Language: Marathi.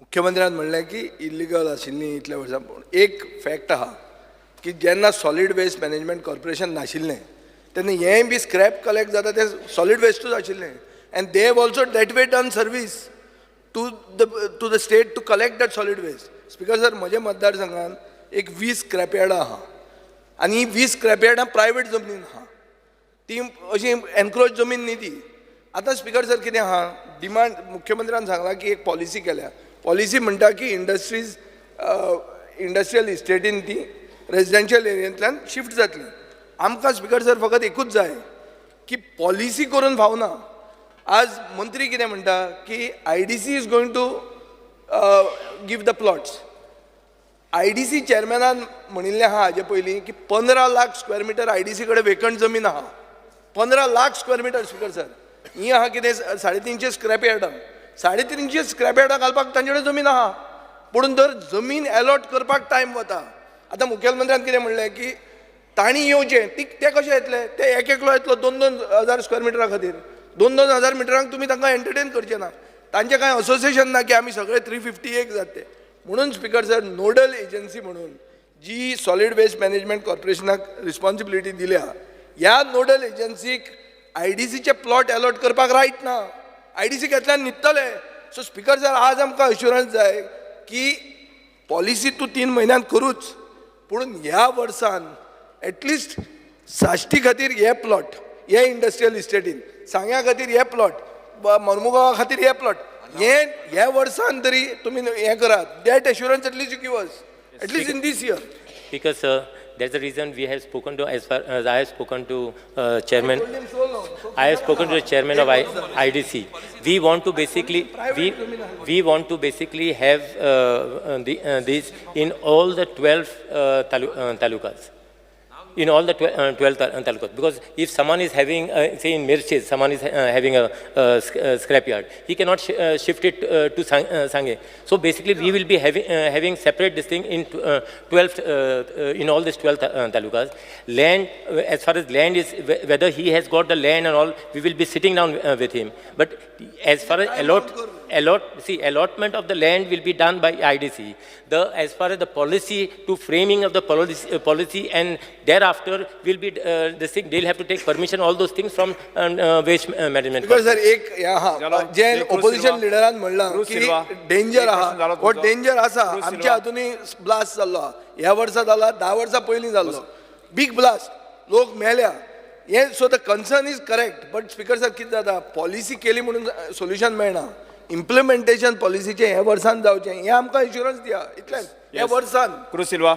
मुख्यमंत्र्यान म्हणलें की इल्लिगल आशिल्लीं इतल्या वर्सां पूण एक फॅक्ट आहा की जेन्ना सॉलीड वेस्ट मॅनेजमेंट कॉर्पोरेशन नाशिल्लें तेन्ना हेंय बी स्क्रॅप कलेक्ट जाता तें सॉलीड वेस्टूच आशिल्लें and they have also that way done service to the state to collect that solid waste. Speaker sir, म्हज्या मतदारसंघात एक 20 स्क्रॅप यार्डां आहा आनी 20 स्क्रॅप यार्डां प्रायवेट जमनीन आहा. ती अशी एनक्रोच जमीन न्ही ती. आतां स्पिकर सर कितें आहा, डिमांड मुख्यमंत्र्यान सांगलां की एक पॉलिसी केल्या. पॉलिसी म्हणटा की इंडस्ट्रियल इस्टेटीन ती रेजिडेंशियल एरियांतल्यान शिफ्ट जातली. आमकां स्पिकर सर फकत एकूच जाय की पॉलिसी करून फावना. आज मंत्री कितें म्हणटा की IDC is going to give the plots. IDC चेअरमॅनान म्हणिल्लें आहा हाजे पयलीं की 15 लाख स्क्वेअर मिटर IDC कडेन वेकंट जमीन आहा. 15 lakh square metre speaker sir. ही आहा कितें 350 स्क्रॅप यार्डां. 350 स्क्रॅप यार्डां घालपाक तांचे कडेन जमीन आहा, पूण जर जमीन अलॉट करपाक टायम वता. आतां मुख्यमंत्र्यान कितें म्हणलें की तांणी येवचें. ते कशें येतले? ते एकलो येतलो 2-2 हजार स्क्वेअर मिटरा खातीर. 2-2 हजार मिटरांक तुमी तांकां एंटरटेन करचें ना. तांचें कांय असोसिएशन ना की आमी सगळे 350 एक जात ते. म्हणून स्पिकर सर, नोडल एजन्सी म्हणून जी सॉलीड वेस्ट मॅनेजमेंट कॉर्पोरेशनाक रिस्पॉन्सिबिलिटी दिल्या, ह्या नोडल एजन्सीक IDCचे प्लॉट अलॉट करपाक रायट ना. IDC घेतल्यान न्हिदतले. सो स्पिकर सर, आज आमकां अश्युरन्स जाय की पॉलिसी तूं 3 म्हयन्यान करूच, पूण ह्या वर्सान एटलिस्ट साश्टी खातीर हे प्लॉट, हे इंडस्ट्रियल इस्टेटीन, सांग्या खातीर हे प्लॉट, मर्मुगांवा खातीर हे प्लॉट, हे वर्सान तरी तुमी हें करात. That assurance at least you give us, at least in this year. Because that's the reason we have spoken to, as far as I have spoken to chairman. I have spoken to the chairman of IDC. We want to basically have this in all the 12 talukas. In all the 12 talukas, because if someone is having, say in Mirches, someone is having a scrapyard, he cannot shift it to Sange. So basically, we will be having separate this thing in 12 in all these 12 talukas. Land, as far as land is, whether he has got the land and all, we will be sitting down with him. But as far as allotment of the land will be done by IDC. As far as the policy to framing of the policy and thereafter will be this thing, they'll have to take permission, all those things from waste management. Because sir, एक जे opposition leaderan म्हणला की डेंजर आहा, what danger आसा आमच्या हातूनय ब्लास्ट जाल्लो आहा. ह्या वर्सा जाला, 10 वर्सां पयलीं जाल्लो बिग ब्लास्ट, लोक मेल्या. हे so the concern is correct. But speaker sir, कितें जाता, पॉलिसी केली म्हणून सोल्युशन मेळना. इम्प्लिमेंटेशन पॉलिसीचें हे वर्सान जावचें, हे आमकां इन्शुरन्स दिया. इतलेंच हे वर्सान. क्रूज सिल्वा.